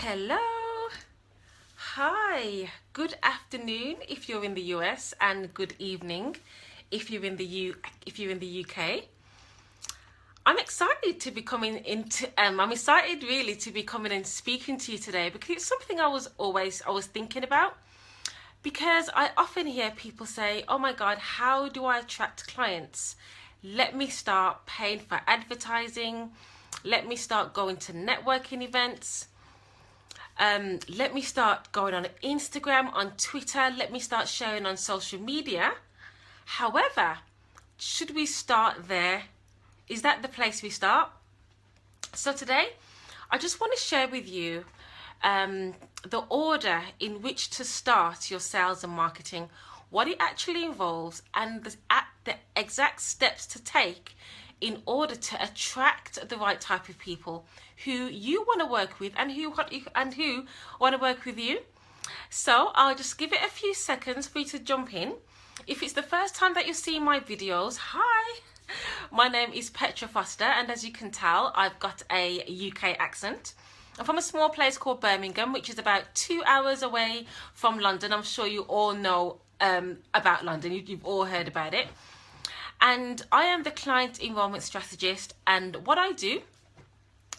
Hello. Hi. Good afternoon if you're in the US, and good evening if you're in the UK. I'm excited to be coming into I'm excited really to be coming and speaking to you today, because it's something I was thinking about, because I often hear people say, "Oh my God, how do I attract clients? Let me start paying for advertising. Let me start going to networking events. Let me start going on Instagram, on Twitter. Let me start sharing on social media." However, should we start there? Is that the place we start? So today, I just want to share with you the order in which to start your sales and marketing, what it actually involves, and the exact steps to take in order to attract the right type of people who you want to work with and who want to work with you. So I'll just give it a few seconds for you to jump in. If it's the first time that you're seeing my videos, hi, my name is Petra Foster, and as you can tell, I've got a UK accent. I'm from a small place called Birmingham, which is about 2 hours away from London. I'm sure you all know about London. You've all heard about it. And I am the client enrollment strategist, and what I do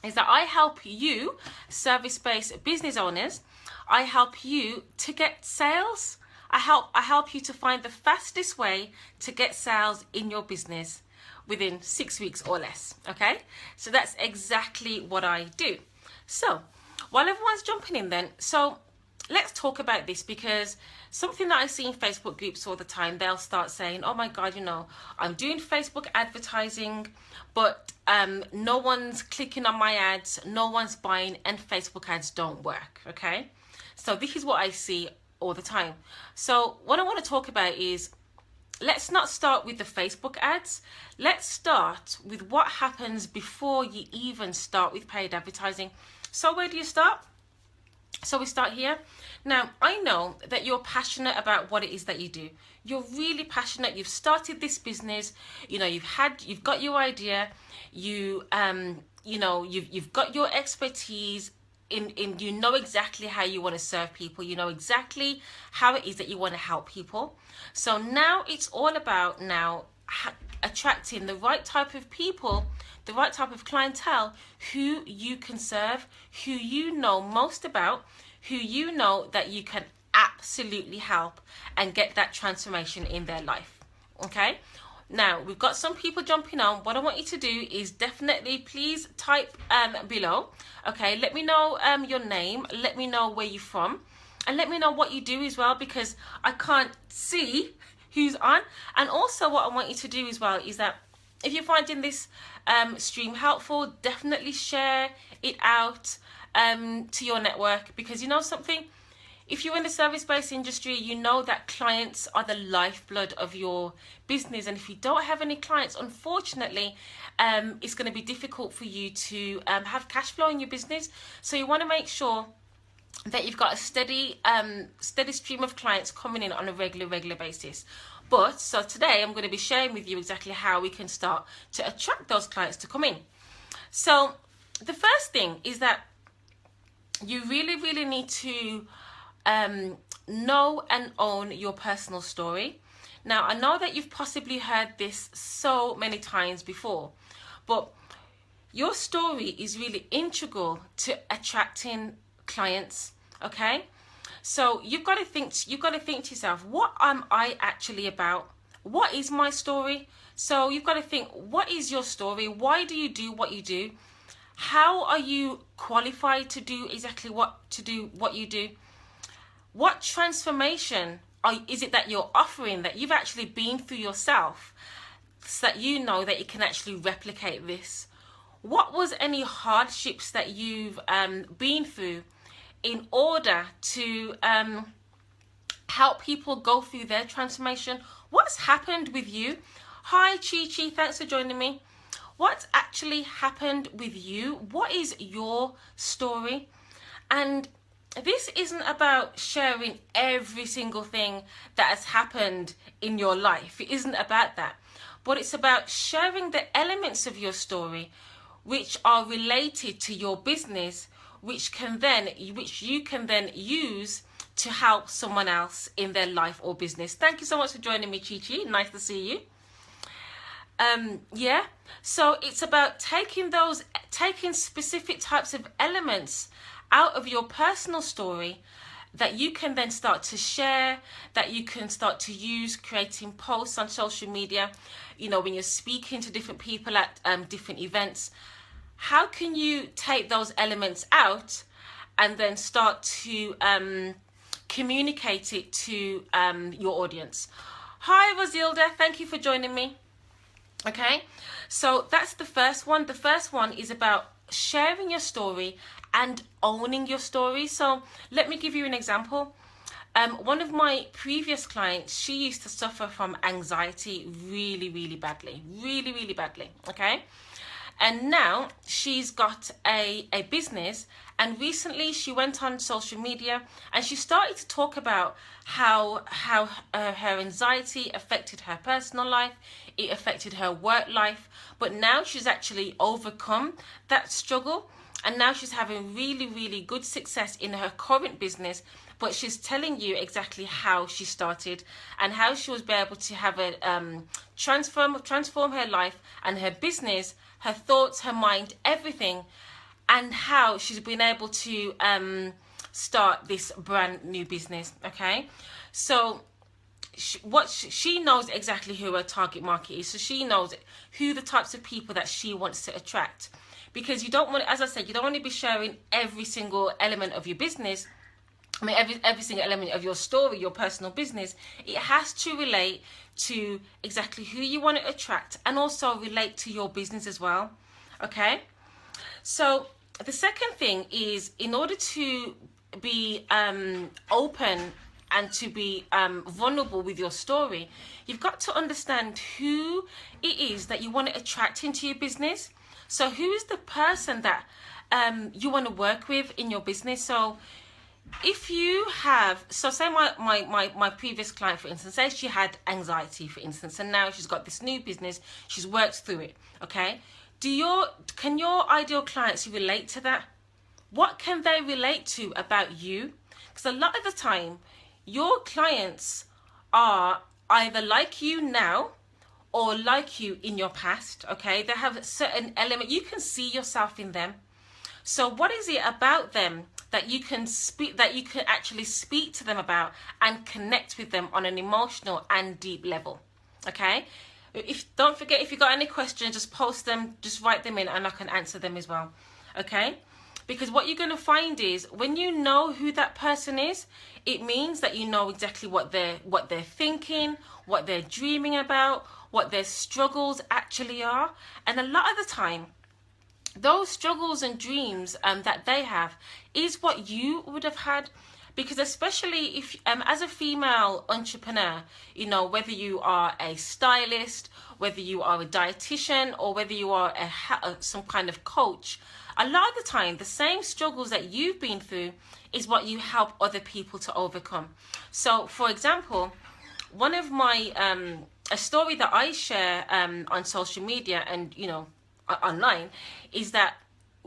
is that I help you, service-based business owners, I help you to get sales. I help you to find the fastest way to get sales in your business within 6 weeks or less. Okay, so that's exactly what I do. So while everyone's jumping in then, so let's talk about this, because something that I see in Facebook groups all the time, they'll start saying, "Oh my God, I'm doing Facebook advertising, but no one's clicking on my ads, no one's buying, and Facebook ads don't work." Okay, so this is what I see all the time. So what I want to talk about is, let's not start with the Facebook ads. Let's start with what happens before you even start with paid advertising. So where do you start? So we start here. Now, I know that you're passionate about what it is that you do. You're really passionate. You've started this business. You've got your idea. You've got your expertise in you know exactly how you want to serve people. You know exactly how it is that you want to help people. So now it's all about attracting the right type of people, the right type of clientele who you can serve, who you know most about, who you know that you can absolutely help and get that transformation in their life. Okay, now we've got some people jumping on. What I want you to do is definitely please type below. Okay, let me know your name, let me know where you're from, and let me know what you do as well, because I can't see who's on. And also what I want you to do as well is that if you're finding this stream helpful, definitely share it out to your network, because you know something, if you're in the service-based industry, you know that clients are the lifeblood of your business, and if you don't have any clients, unfortunately, it's going to be difficult for you to have cash flow in your business. So you want to make sure that you've got a steady stream of clients coming in on a regular basis. But so today I'm going to be sharing with you exactly how we can start to attract those clients to come in. So the first thing is that you really need to know and own your personal story. Now, I know that you've possibly heard this so many times before, but your story is really integral to attracting clients. Okay, so you've got to think to yourself, what am I actually about? What is my story? So you've got to think, what is your story? Why do what you do? How are you qualified to do exactly what you do? What transformation is it that you're offering, that you've actually been through yourself, so that you know that you can actually replicate this? What was any hardships that you've been through in order to help people go through their transformation? What's happened with you? Hi Chi, thanks for joining me. What's actually happened with you? What is your story? And this isn't about sharing every single thing that has happened in your life. It isn't about that. But it's about sharing the elements of your story which are related to your business, which you can then use to help someone else in their life or business. Thank you so much for joining me, Chi Chi. Nice to see you. Yeah, so it's about taking specific types of elements out of your personal story that you can then start to share, that you can start to use, creating posts on social media, you know, when you're speaking to different people at different events. How can you take those elements out and then start to communicate it to your audience? Hi, Rosilda, thank you for joining me. Okay, so that's the first one. The first one is about sharing your story and owning your story. So let me give you an example. One of my previous clients, she used to suffer from anxiety really badly, really badly. Okay, and now she's got a business, and recently she went on social media and she started to talk about how her anxiety affected her personal life, it affected her work life, but now she's actually overcome that struggle, and now she's having really good success in her current business. But she's telling you exactly how she started and how she was able to have a transform her life and her business, her thoughts, her mind, everything, and how she's been able to start this brand new business. Okay, so she knows exactly who her target market is, so she knows who the types of people that she wants to attract, because you don't want, as I said, you don't want to be sharing every single element of your business. I mean, every single element of your story, your personal business. It has to relate to exactly who you want to attract, and also relate to your business as well. Okay, so the second thing is, in order to be open and to be vulnerable with your story, you've got to understand who it is that you want to attract into your business. So who is the person that you want to work with in your business? So if you have, so say my previous client, for instance, say she had anxiety, for instance, and now she's got this new business, she's worked through it. Okay, can your ideal clients relate to that? What can they relate to about you? Because a lot of the time, your clients are either like you now or like you in your past. Okay, they have a certain element, you can see yourself in them. So what is it about them that you can actually speak to them about and connect with them on an emotional and deep level? Okay, don't forget, if you got any questions, just post them, just write them in, and I can answer them as well. Okay, because what you're going to find is, when you know who that person is, it means that you know exactly what they're thinking, what they're dreaming about, what their struggles actually are. And a lot of the time, those struggles and dreams that they have is what you would have had. Because especially if as a female entrepreneur, you know, whether you are a stylist, whether you are a dietitian, or whether you are some kind of coach, a lot of the time the same struggles that you've been through is what you help other people to overcome. So for example, one of my a story that I share on social media and, you know, online, is that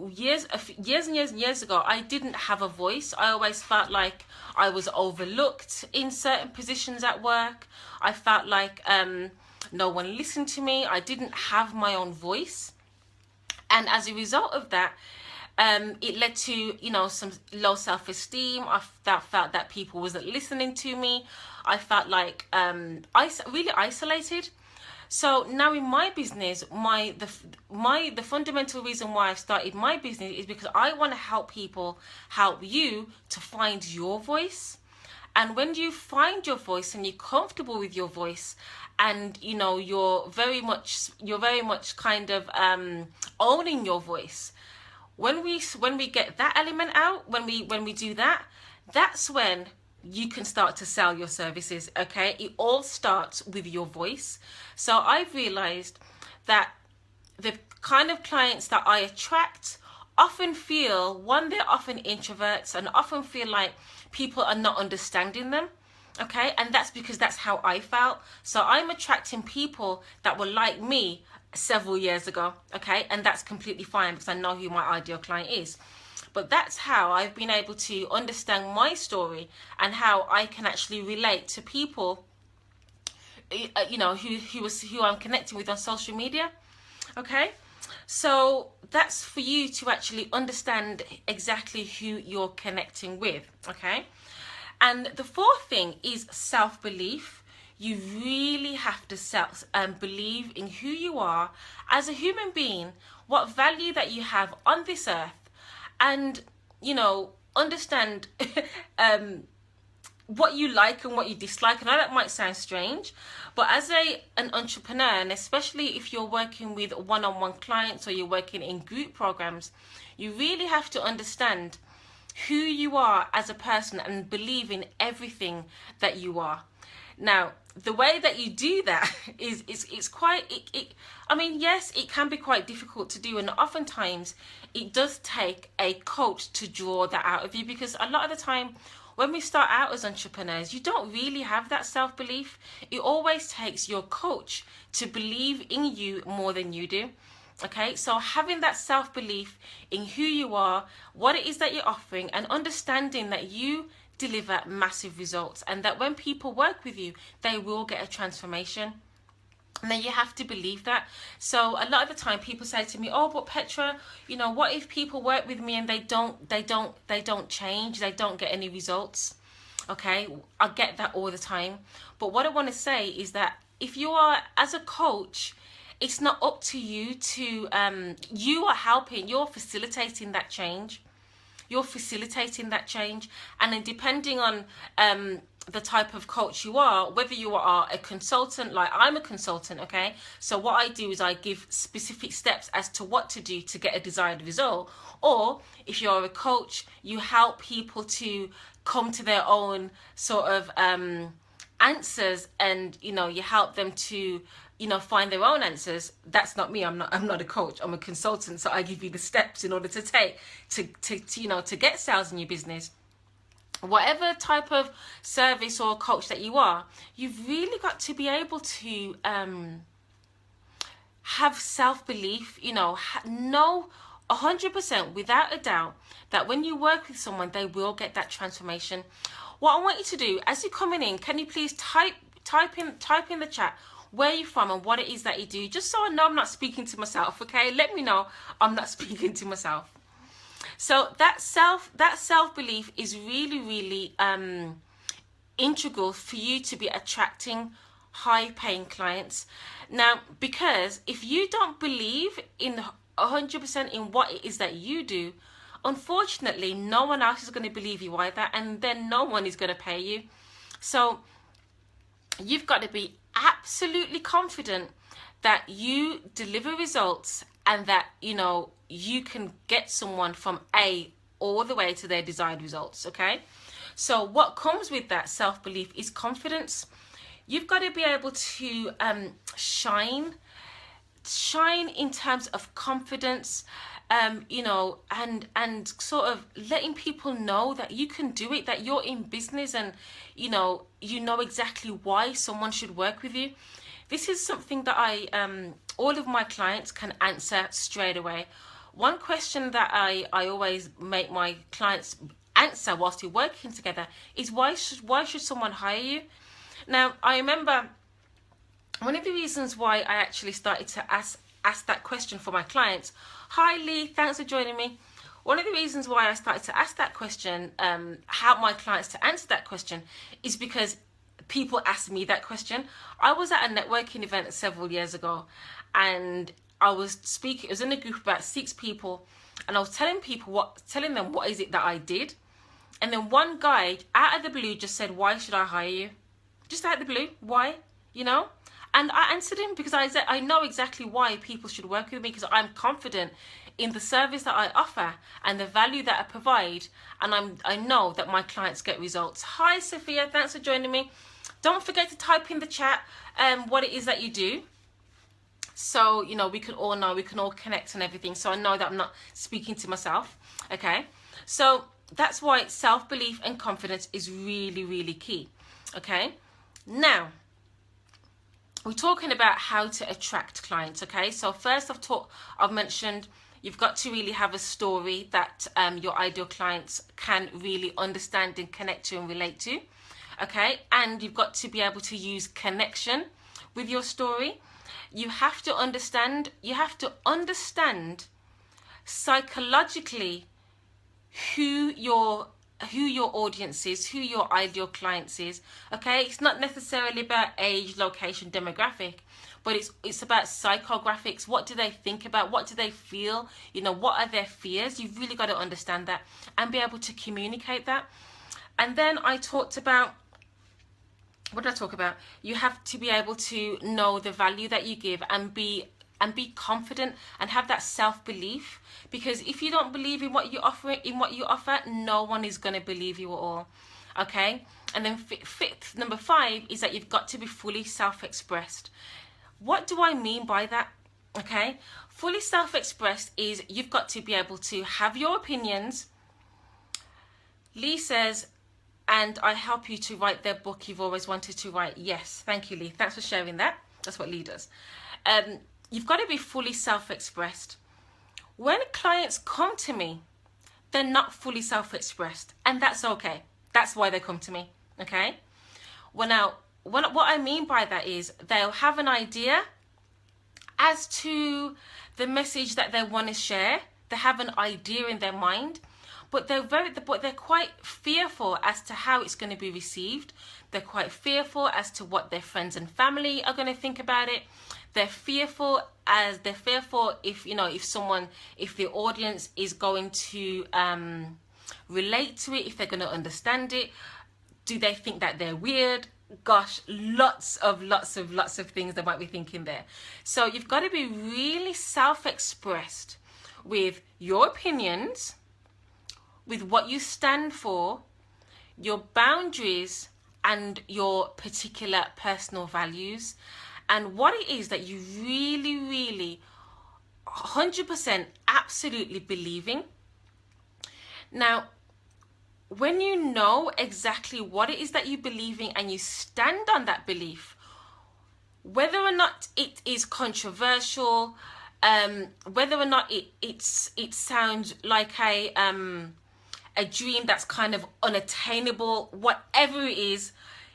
years and years ago, I didn't have a voice. I always felt like I was overlooked in certain positions at work. I felt like no one listened to me. I didn't have my own voice, and as a result of that, it led to, you know, some low self-esteem. I felt that people wasn't listening to me. I felt like really isolated. So now in my business, the fundamental reason why I've started my business is because I want to help people, help you to find your voice. And when you find your voice and you're comfortable with your voice, and you know you're very much kind of owning your voice, when we get that element out, when we do that, that's when you can start to sell your services. Okay, it all starts with your voice. So I've realized that the kind of clients that I attract often feel, one, they're often introverts and often feel like people are not understanding them. Okay, and that's because that's how I felt. So I'm attracting people that were like me several years ago, okay? And that's completely fine because I know who my ideal client is. But that's how I've been able to understand my story and how I can actually relate to people, you know, who I'm connecting with on social media, okay? So that's for you to actually understand exactly who you're connecting with, okay? And the fourth thing is self-belief. You really have to believe in who you are as a human being, what value that you have on this earth, and, you know, understand what you like and what you dislike. I know that might sound strange, but as an entrepreneur, and especially if you're working with one-on-one clients or you're working in group programs, you really have to understand who you are as a person and believe in everything that you are. Now, the way that you do that is it's quite I mean, yes, it can be quite difficult to do, and oftentimes it does take a coach to draw that out of you, because a lot of the time when we start out as entrepreneurs, you don't really have that self-belief. It always takes your coach to believe in you more than you do. Okay, so having that self-belief in who you are, what it is that you're offering, and understanding that you deliver massive results, and that when people work with you, they will get a transformation. And then you have to believe that. So a lot of the time people say to me, oh, but Petra, you know, what if people work with me and they don't change, they don't get any results? Okay, I get that all the time. But what I want to say is that if you are, as a coach, it's not up to you to, you are helping, you're facilitating that change. You're facilitating that change. And then depending on the type of coach you are, whether you are a consultant, like I'm a consultant, okay? So what I do is I give specific steps as to what to do to get a desired result. Or if you're a coach, you help people to come to their own sort of answers, and, you know, you help them to, you know, find their own answers. That's not me. I'm not a coach. I'm a consultant. So I give you the steps in order to take to you know, to get sales in your business. Whatever type of service or coach that you are, you've really got to be able to have self-belief, you know, know 100% without a doubt that when you work with someone, they will get that transformation. What I want you to do, as you're coming in, can you please type in the chat where you're from and what it is that you do, just so I know I'm not speaking to myself, okay? Let me know I'm not speaking to myself. So that self-belief is really integral for you to be attracting high-paying clients. Now, because if you don't believe in 100% in what it is that you do, unfortunately, no one else is going to believe you either, and then no one is going to pay you. So you've got to be absolutely confident that you deliver results, and that, you know, you can get someone from A all the way to their desired results, okay? So what comes with that self-belief is confidence. You've got to be able to shine in terms of confidence, you know, and sort of letting people know that you can do it, that you're in business, and, you know exactly why someone should work with you. This is something that all of my clients can answer straight away. One question that I always make my clients answer whilst we're working together is, why should someone hire you? Now, I remember one of the reasons why I actually started to ask that question for my clients. Hi Lee, thanks for joining me. One of the reasons why I started to ask that question, help my clients to answer that question, is because people ask me that question. I was at a networking event several years ago, and I was speaking. It was in a group of about 6 people, and I was telling them what is it that I did. And then one guy out of the blue just said, why should I hire you? Just out of the blue, why? You know? And I answered him because I said, I know exactly why people should work with me, because I'm confident in the service that I offer and the value that I provide, and I know that my clients get results. Hi Sophia, thanks for joining me. Don't forget to type in the chat what it is that you do, so, you know, we can all know, we can all connect and everything, so I know that I'm not speaking to myself, okay? So that's why self-belief and confidence is really key, okay? Now, we're talking about how to attract clients. Okay, so first I've mentioned you've got to really have a story that your ideal clients can really understand and connect to and relate to. Okay, and you've got to be able to use connection with your story. You have to understand psychologically who your audience is, who your ideal clients is. Okay, it's not necessarily about age, location, demographic, but it's about psychographics. What do they think about? What do they feel? You know, what are their fears? You've really got to understand that and be able to communicate that. And then I talked about, what did I talk about? You have to be able to know the value that you give and be confident and have that self-belief, because if you don't believe in what you offer, no one is going to believe you at all. Okay, and then number 5 is that you've got to be fully self-expressed. What do I mean by that? Okay, fully self-expressed is you've got to be able to have your opinions. Lee says, and I help you to write their book you've always wanted to write. Yes, thank you, Lee. Thanks for sharing that. That's what Lee does. You've got to be fully self-expressed. When clients come to me, they're not fully self-expressed, and that's okay. That's why they come to me. Okay. Well, now, what I mean by that is they'll have an idea as to the message that they want to share. They have an idea in their mind, but they're quite fearful as to how it's going to be received. They're quite fearful as to what their friends and family are going to think about it. They're fearful if the audience is going to relate to it, if they're going to understand it. Do they think that they're weird? Gosh, lots of things they might be thinking there. So you've got to be really self-expressed with your opinions, with what you stand for, your boundaries, and your particular personal values, and what it is that you really 100% absolutely believe in. Now, when you know exactly what it is that you believe in and you stand on that belief, whether or not it is controversial, whether or not it sounds like a dream that's kind of unattainable, whatever it is,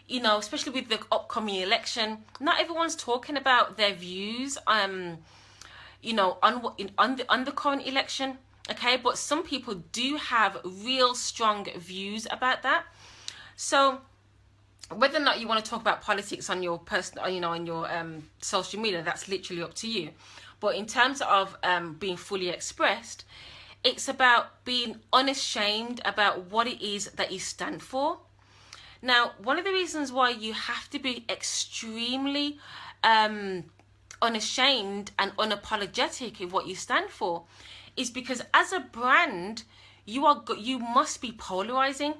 you know, especially with the upcoming election, not everyone's talking about their views, you know, on the current election. Okay, but some people do have real strong views about that. So whether or not you want to talk about politics on your personal, you know, on your social media, that's literally up to you. But in terms of being fully expressed, it's about being unashamed about what it is that you stand for. Now, one of the reasons why you have to be extremely unashamed and unapologetic in what you stand for is because as a brand, you must be polarizing.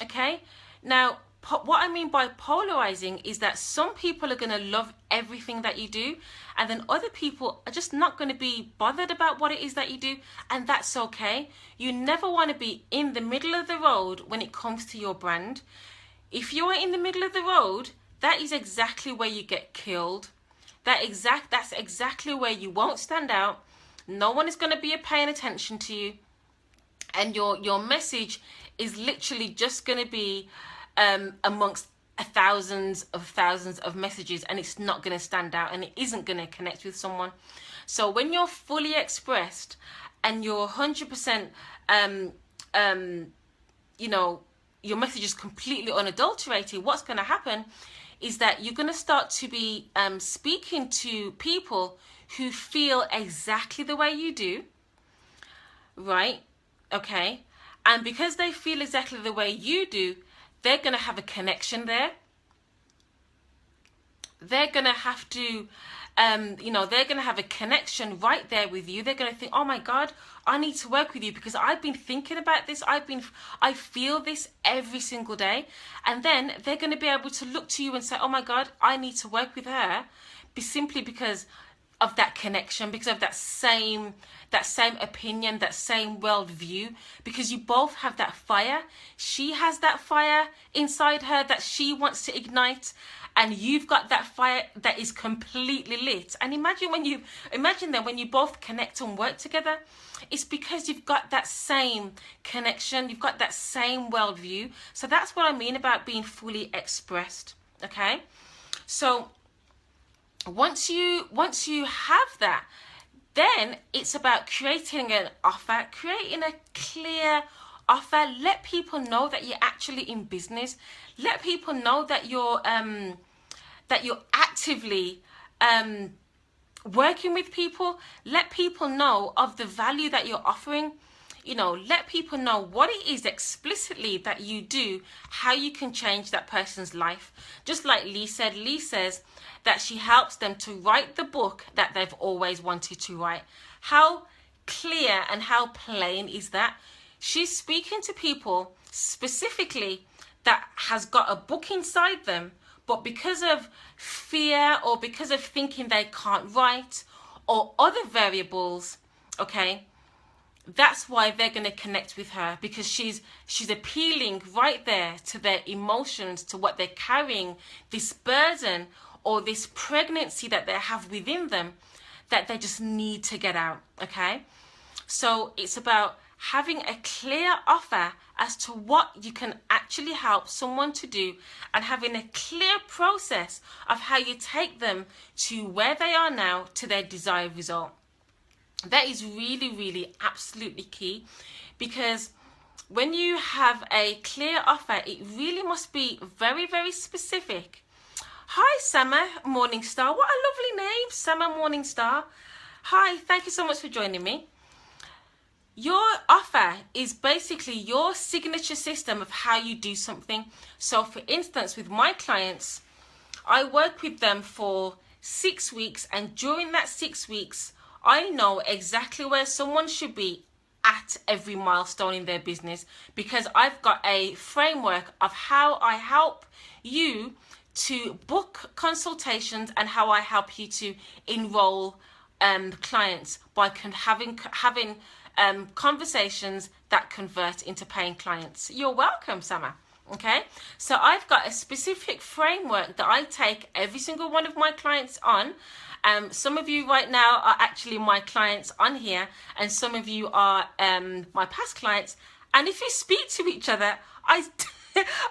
Okay? Now, what I mean by polarizing is that some people are going to love everything that you do, and then other people are just not going to be bothered about what it is that you do, and that's okay. You never want to be in the middle of the road when it comes to your brand. If you are in the middle of the road, that is exactly where you get killed. That's exactly where you won't stand out. No one is going to be paying attention to you, and your message is literally just going to be amongst thousands of messages, and it's not going to stand out, and it isn't going to connect with someone. So when you're fully expressed and you're 100%, you know, your message is completely unadulterated, what's going to happen is that you're going to start to be speaking to people who feel exactly the way you do, right? Okay. And because they feel exactly the way you do, they're going to have a connection there. They're going to have to, you know, they're going to have a connection right there with you. They're going to think, oh my God, I need to work with you because I've been thinking about this. I feel this every single day. And then they're going to be able to look to you and say, oh my God, I need to work with her, simply because of that connection, because of that same opinion, that same worldview, because you both have that fire. She has that fire inside her that she wants to ignite, and you've got that fire that is completely lit. And imagine when you both connect and work together, it's because you've got that same connection, you've got that same worldview. So that's what I mean about being fully expressed. Okay, so once you have that, then it's about creating an offer, creating a clear offer. Let people know that you're actually in business. Let people know that you're actively working with people. Let people know of the value that you're offering. You know, let people know what it is explicitly that you do, how you can change that person's life. Just like Lee said, Lee says that she helps them to write the book that they've always wanted to write. How clear and how plain is that? She's speaking to people specifically that has got a book inside them, but because of fear or because of thinking they can't write or other variables, okay, that's why they're going to connect with her, because she's appealing right there to their emotions, to what they're carrying, this burden or this pregnancy that they have within them that they just need to get out. Okay, so it's about having a clear offer as to what you can actually help someone to do, and having a clear process of how you take them to where they are now, to their desired result. That is really, really absolutely key, because when you have a clear offer, it really must be very, very specific. Hi, Summer Morningstar. What a lovely name, Summer Morningstar. Hi, thank you so much for joining me. Your offer is basically your signature system of how you do something. So for instance, with my clients, I work with them for 6 weeks, and during that 6 weeks, I know exactly where someone should be at every milestone in their business, because I've got a framework of how I help you to book consultations and how I help you to enroll clients by having conversations that convert into paying clients. You're welcome, Summer. Okay, so I've got a specific framework that I take every single one of my clients on. Some of you right now are actually my clients on here, and some of you are my past clients. And if you speak to each other, I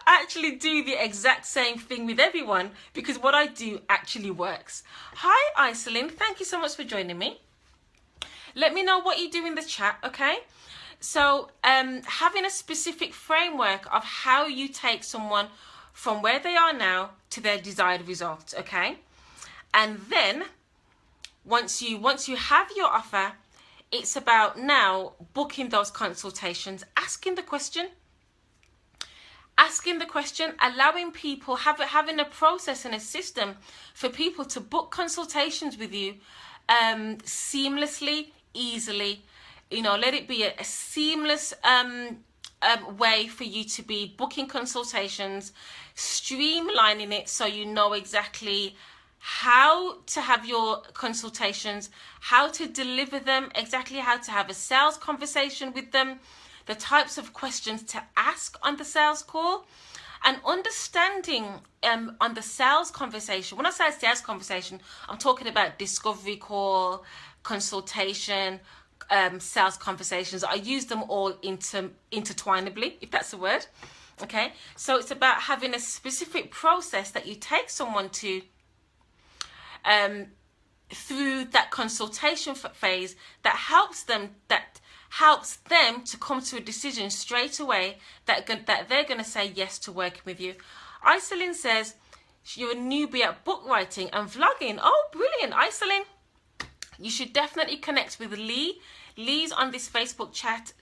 actually do the exact same thing with everyone, because what I do actually works. Hi, Iselin. Thank you so much for joining me. Let me know what you do in the chat, okay? So having a specific framework of how you take someone from where they are now to their desired result, okay? And then once you have your offer, it's about now booking those consultations, asking the question, allowing people, having a process and a system for people to book consultations with you seamlessly, easily. You know, let it be a seamless way for you to be booking consultations, streamlining it so you know exactly how to have your consultations, how to deliver them, exactly how to have a sales conversation with them, the types of questions to ask on the sales call, and understanding on the sales conversation. When I say sales conversation, I'm talking about discovery call, consultation, sales conversations. I use them all intertwinably, if that's a word. Okay, so it's about having a specific process that you take someone to through that consultation phase that helps them to come to a decision straight away that they're going to say yes to working with you. Iselin says you're a newbie at book writing and vlogging. Oh, brilliant, Iselin. You should definitely connect with Lee. Lee's on this Facebook chat,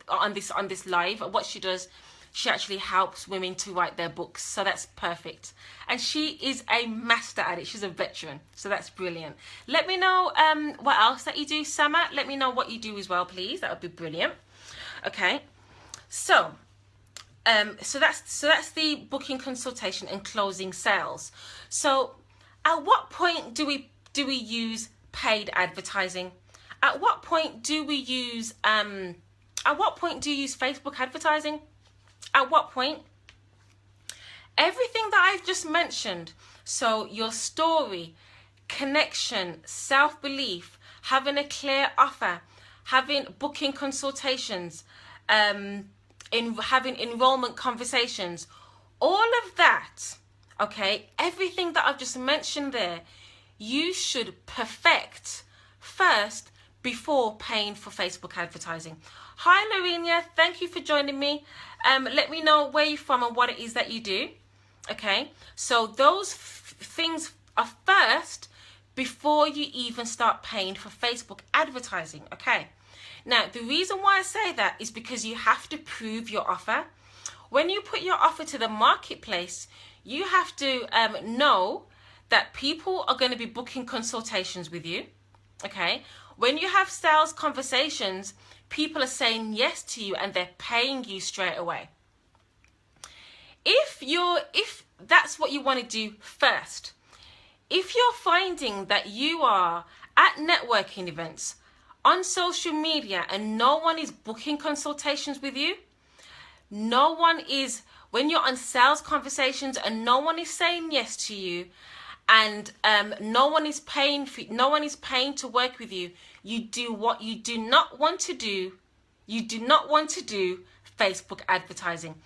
on this live. What she does, she actually helps women to write their books. So that's perfect. And she is a master at it. She's a veteran. So that's brilliant. Let me know what else that you do, Summer. Let me know what you do as well, please. That would be brilliant. Okay. So that's the booking consultation and closing sales. So at what point do we use paid advertising. At what point do we use Facebook advertising? At what point? Everything that I've just mentioned, so your story, connection, self-belief, having a clear offer, having booking consultations, having enrollment conversations, all of that, okay, everything that I've just mentioned there, you should perfect first before paying for Facebook advertising. Hi Lorena, thank you for joining me. Let me know where you're from and what it is that you do. Okay, so those things are first before you even start paying for Facebook advertising. Okay, now the reason why I say that is because you have to prove your offer. When you put your offer to the marketplace, you have to know that people are going to be booking consultations with you. Okay, when you have sales conversations, people are saying yes to you and they're paying you straight away. If that's what you want to do first, if you're finding that you are at networking events, on social media, and no one is booking consultations with you, when you're on sales conversations and no one is saying yes to you, and no one is paying to work with you, you do what you do not want to do. You do not want to do Facebook advertising.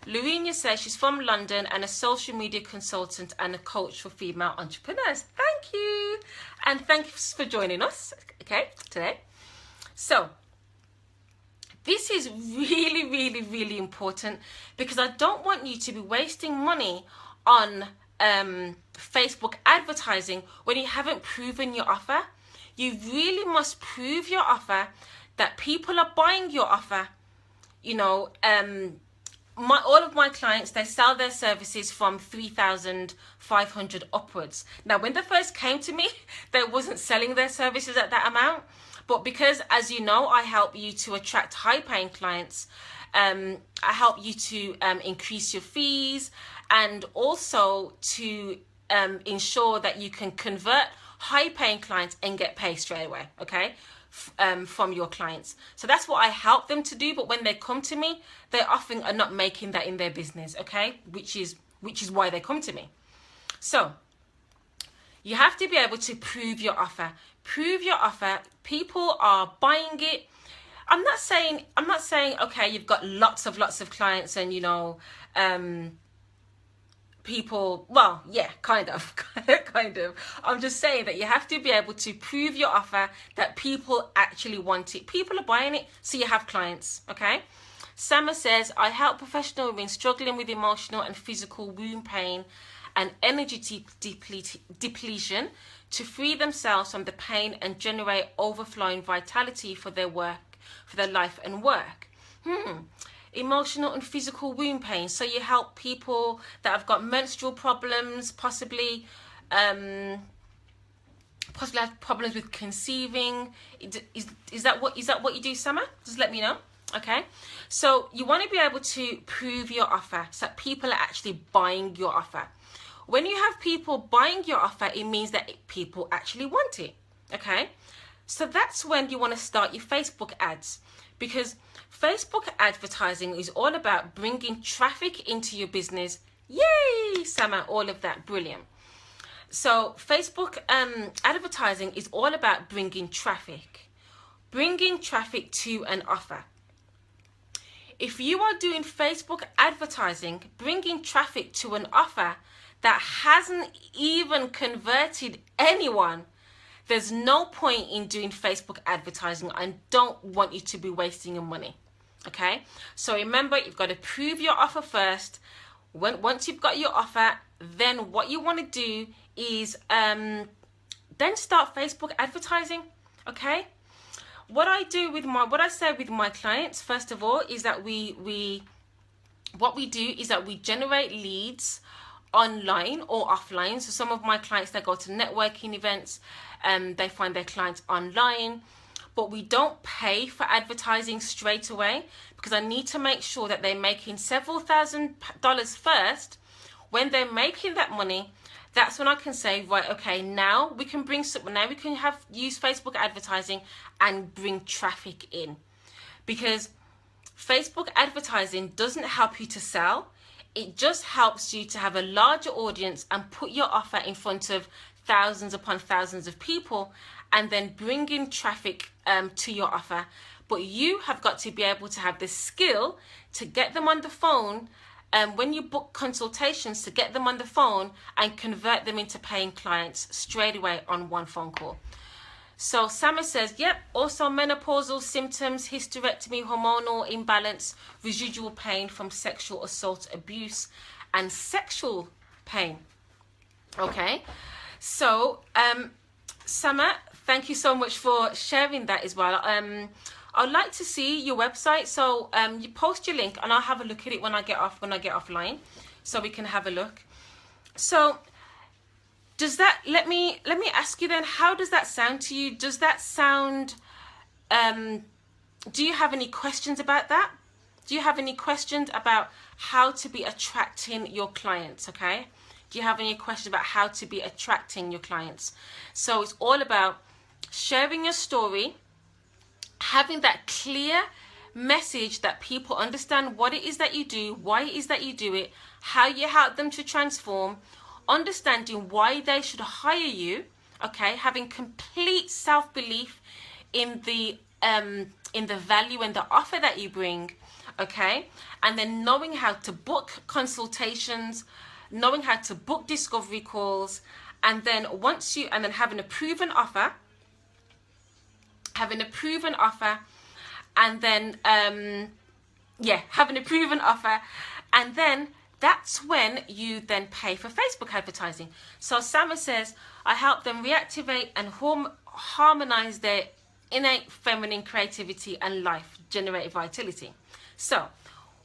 Lorena says she's from London and a social media consultant and a coach for female entrepreneurs. Thank you. And thanks for joining us, okay, today. So, this is really, really, really important because I don't want you to be wasting money on Facebook advertising when you haven't proven your offer. You really must prove your offer, that people are buying your offer. You know, all of my clients, they sell their services from 3,500 upwards. Now, when they first came to me, they wasn't selling their services at that amount. But because, as you know, I help you to attract high-paying clients, I help you to increase your fees and also to ensure that you can convert high-paying clients and get paid straight away, okay? From your clients. So that's what I help them to do. But when they come to me, they often are not making that in their business, okay? Which is why they come to me. So you have to be able to prove your offer. Prove your offer. People are buying it. I'm not saying okay, you've got lots of clients and, you know, people, well, yeah, kind of. I'm just saying that you have to be able to prove your offer, that people actually want it. People are buying it, so you have clients, okay? Sama says, I help professional women struggling with emotional and physical wound pain and energy depletion to free themselves from the pain and generate overflowing vitality for their work, for their life and work. Emotional and physical wound pain. So you help people that have got menstrual problems, possibly have problems with conceiving. Is that what you do, Summer? Just let me know. Okay. So you want to be able to prove your offer so that people are actually buying your offer. When you have people buying your offer, it means that people actually want it. Okay. So that's when you want to start your Facebook ads, because Facebook advertising is all about bringing traffic into your business. Yay, Sama, all of that, brilliant. So Facebook advertising is all about bringing traffic to an offer. If you are doing Facebook advertising, bringing traffic to an offer that hasn't even converted anyone, there's no point in doing Facebook advertising. I don't want you to be wasting your money. Okay, so remember, you've got to prove your offer first. Once you've got your offer, then what you want to do is then start Facebook advertising. Okay, what I say with my clients, first of all, is that we generate leads online or offline. So some of my clients, they go to networking events, they find their clients online. But we don't pay for advertising straight away, because I need to make sure that they're making several $1,000s first. When they're making that money, that's when I can say, right, okay, now we can use Facebook advertising and bring traffic in. Because Facebook advertising doesn't help you to sell. It just helps you to have a larger audience and put your offer in front of thousands upon thousands of people, and then bring in traffic to your offer. But you have got to be able to have the skill to get them on the phone, when you book consultations, to get them on the phone and convert them into paying clients straight away on one phone call. So Sama says, yep, also menopausal symptoms, hysterectomy, hormonal imbalance, residual pain from sexual assault, abuse, and sexual pain. Okay, so Sama, thank you so much for sharing that as well. I'd like to see your website, so you post your link and I'll have a look at it when I get offline, so we can have a look. So does that, let me ask you then, how does that sound to you? Does that sound, do you have any questions about that? Do you have any questions about how to be attracting your clients? Okay, do you have any questions about how to be attracting your clients? So it's all about sharing your story, having that clear message that people understand what it is that you do, why it is that you do it, how you help them to transform, understanding why they should hire you, okay, having complete self-belief in the value and the offer that you bring, okay, and then knowing how to book consultations, knowing how to book discovery calls, and then having a proven offer, and then having a proven offer, and then that's when you then pay for Facebook advertising. So Sama says, I help them reactivate and harmonize their innate feminine creativity and life, generate vitality. So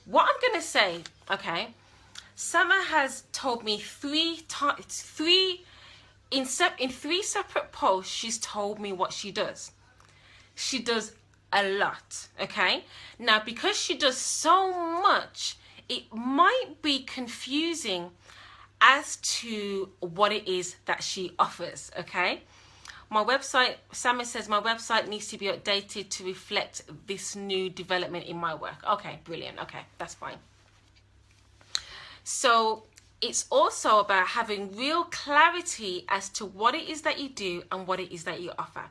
what I'm going to say, okay, Sama has told me in three separate posts, she's told me what she does. She does a lot, okay? Now, because she does so much, it might be confusing as to what it is that she offers, okay? My website, Sama says, my website needs to be updated to reflect this new development in my work. Okay, brilliant. Okay, that's fine. So it's also about having real clarity as to what it is that you do and what it is that you offer.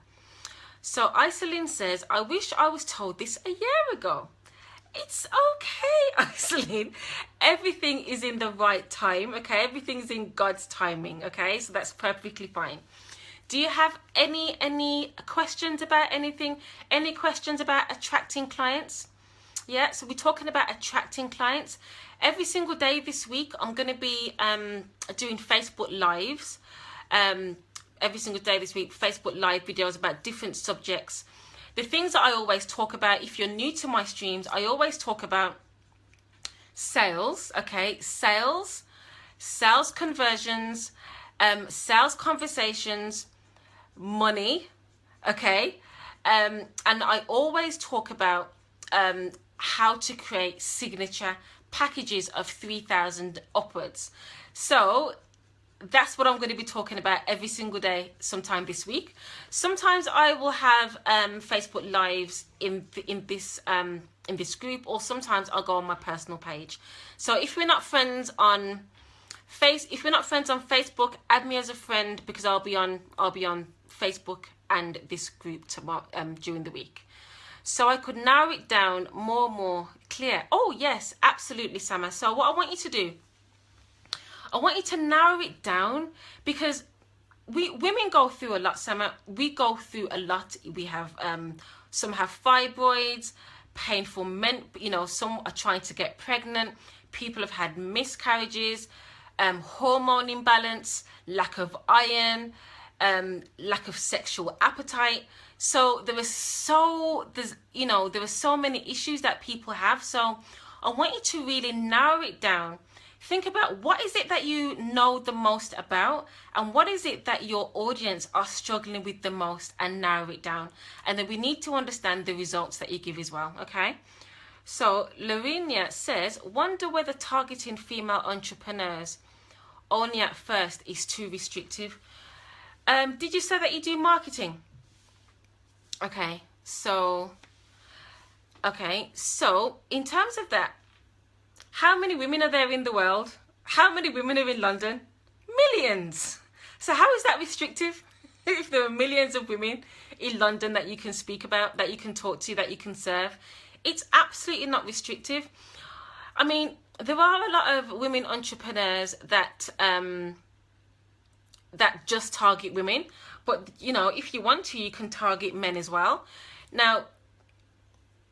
So Iselin says, I wish I was told this a year ago. It's okay, Iselin. Everything is in the right time, okay? Everything's in God's timing, okay? So that's perfectly fine. Do you have any questions about anything? Any questions about attracting clients? Yeah, so we're talking about attracting clients. Every single day this week, I'm going to be doing Facebook Lives. Every single day this week, Facebook Live videos about different subjects. The things that I always talk about, if you're new to my streams, I always talk about sales, okay? Sales conversions, sales conversations, money, okay? And I always talk about how to create signature packages of 3,000 upwards. So that's what I'm going to be talking about every single day sometime this week. Sometimes I will have Facebook Lives in this group, or sometimes I'll go on my personal page. So if we're not friends on Facebook, add me as a friend, because I'll be on Facebook and this group tomorrow during the week. So I could narrow it down more clear. Oh yes, absolutely, Sama. So what I want you to do, I want you to narrow it down, because women go through a lot, Sama. We go through a lot. We have some have fibroids, painful men, some are trying to get pregnant, people have had miscarriages, hormone imbalance, lack of iron, lack of sexual appetite. So there are so many issues that people have. So I want you to really narrow it down. Think about what is it that you know the most about, and what is it that your audience are struggling with the most, and narrow it down. And then we need to understand the results that you give as well, okay? So Lorinia says, wonder whether targeting female entrepreneurs only at first is too restrictive. Did you say that you do marketing? Okay, so in terms of that, how many women are there in the world? How many women are in London? Millions. So how is that restrictive? If there are millions of women in London that you can speak about, that you can talk to, that you can serve, it's absolutely not restrictive. I mean, there are a lot of women entrepreneurs that that just target women, but you know, if you want to, you can target men as well. Now,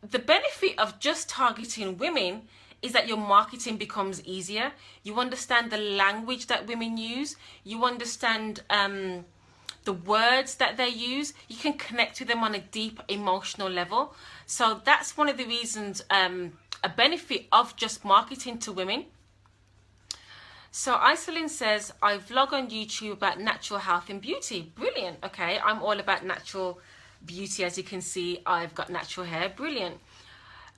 the benefit of just targeting women is that your marketing becomes easier. You understand the language that women use. You understand the words that they use. You can connect with them on a deep emotional level. So that's one of the reasons, a benefit of just marketing to women. So Iselin says, I vlog on YouTube about natural health and beauty. Brilliant. Okay, I'm all about natural beauty. As you can see, I've got natural hair. Brilliant.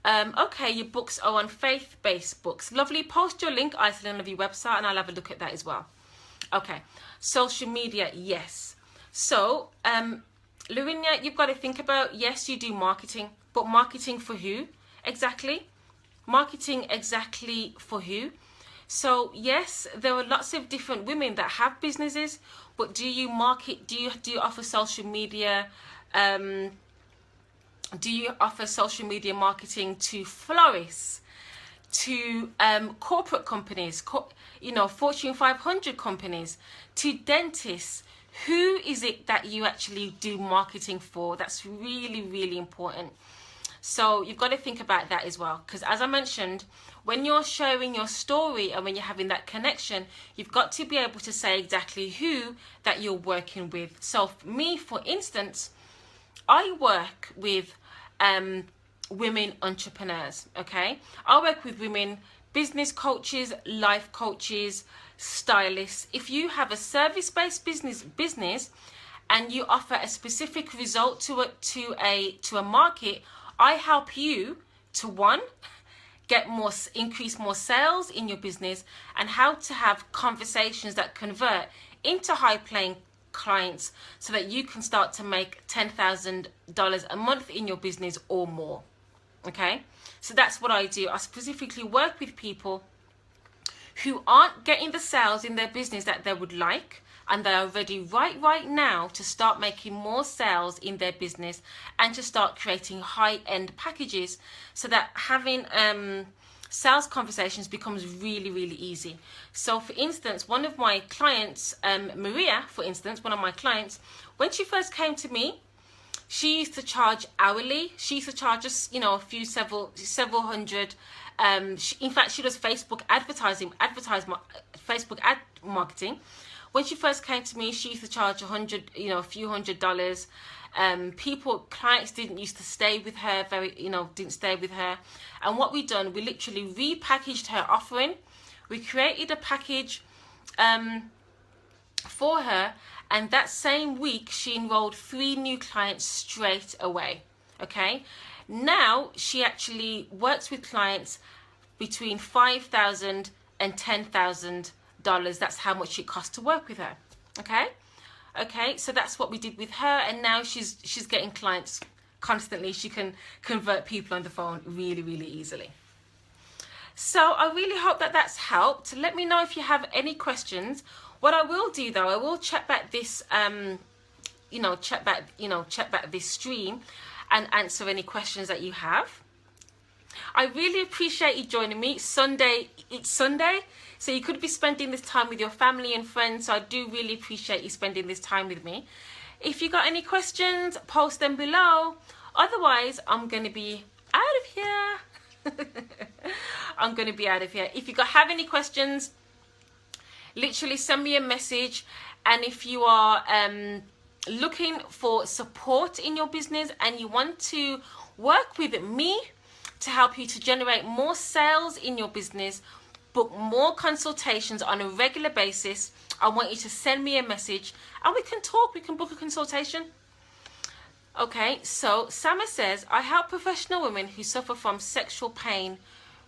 Okay, your books are on faith-based books. Lovely. Post your link, Iselin, of your website, and I'll have a look at that as well. Okay, social media, yes. So, Lavinia, you've got to think about, yes, you do marketing, but marketing for who exactly? Marketing exactly for who? So, yes, there are lots of different women that have businesses, but do you market, do you offer social media, do you offer social media marketing to florists, to corporate companies, you know, Fortune 500 companies, to dentists? Who is it that you actually do marketing for? That's really, really important. So you've got to think about that as well, because as I mentioned, when you're sharing your story and when you're having that connection, you've got to be able to say exactly who that you're working with. So for me, for instance, I work with women entrepreneurs, okay? I work with women business coaches, life coaches, stylists. If you have a service-based business and you offer a specific result to a market, I help you to, one, increase more sales in your business, and how to have conversations that convert into high-paying clients so that you can start to make $10,000 a month in your business or more. Okay, so that's what I do. I specifically work with people who aren't getting the sales in their business that they would like, and they are ready right now to start making more sales in their business and to start creating high-end packages, so that having sales conversations becomes really, really easy. So for instance, one of my clients, Maria, for instance, one of my clients, when she first came to me, she used to charge hourly. She used to charge us, you know, several hundred. In fact, she does Facebook Facebook ad marketing. When she first came to me, she used to charge a few $100s. Clients didn't used to stay with her, didn't stay with her. And what we done, we literally repackaged her offering. We created a package for her, and that same week she enrolled 3 new clients straight away. Okay, now she actually works with clients between $5,000 and $10,000. That's how much it costs to work with her. Okay, so that's what we did with her, and now she's getting clients constantly. She can convert people on the phone really, really easily. So I really hope that that's helped. Let me know if you have any questions. What I will do though, I will check back this check back this stream and answer any questions that you have. I really appreciate you joining me. It's Sunday, so you could be spending this time with your family and friends, so I do really appreciate you spending this time with me. If you got any questions, post them below. Otherwise, I'm going to be out of here. I'm going to be out of here. If you have any questions, literally send me a message. And if you are looking for support in your business and you want to work with me to help you to generate more sales in your business, book more consultations on a regular basis, I want you to send me a message and we can talk. We can book a consultation. Okay, so Sama says, I help professional women who suffer from sexual pain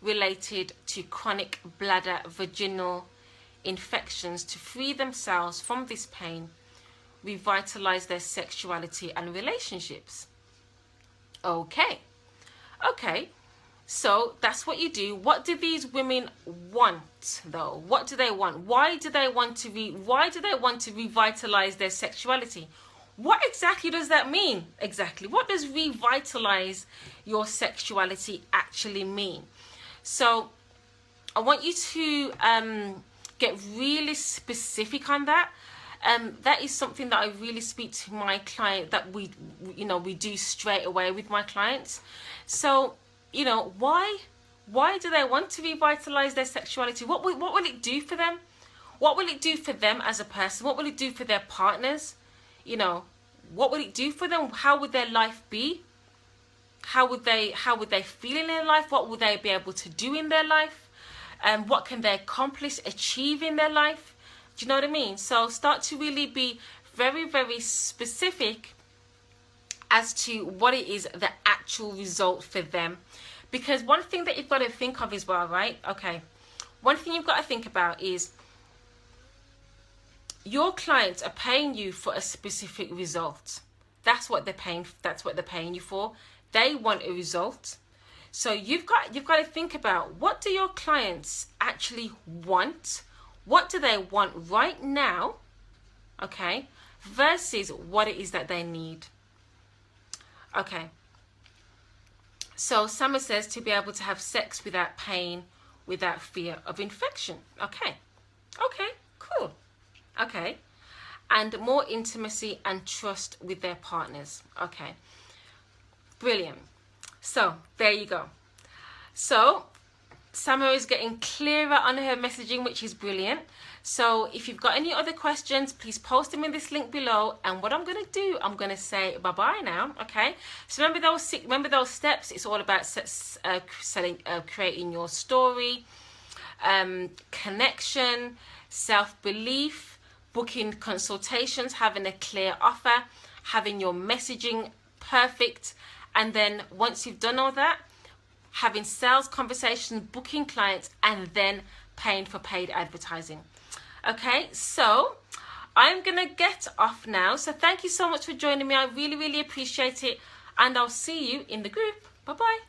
related to chronic bladder, vaginal infections to free themselves from this pain, revitalize their sexuality and relationships. Okay, so that's what you do. What do these women want though? What do they want? Why do they want to revitalize their sexuality? What exactly does that mean? Exactly. What does revitalize your sexuality actually mean? So I want you to get really specific on that. That is something that I really speak to my client, that we do straight away with my clients. So, why do they want to revitalize their sexuality? What will it do for them? What will it do for them as a person? What will it do for their partners? What would it do for them? How would their life be? How would they feel in their life? What would they be able to do in their life? What can they achieve in their life? Do you know what I mean? So start to really be very, very specific as to what it is, the actual result for them. Because one thing that you've got to think of as well, right? Okay. One thing you've got to think about is your clients are paying you for a specific result. That's what they're paying you for. They want a result. So you've got to think about, what do your clients actually want? What do they want right now? Okay, versus what it is that they need. Okay. So Summer says to be able to have sex without pain, without fear of infection. Okay, cool. Okay, and more intimacy and trust with their partners. Okay, brilliant. So there you go. So Summer is getting clearer on her messaging, which is brilliant. So if you've got any other questions, please post them in this link below. And what I'm going to do, I'm going to say bye-bye now. Okay. So remember those steps. It's all about creating your story, connection, self-belief, booking consultations, having a clear offer, having your messaging perfect. And then once you've done all that, having sales conversations, booking clients, and then paying for paid advertising. Okay, so I'm gonna get off now. So thank you so much for joining me. I really, really appreciate it. And I'll see you in the group. Bye-bye.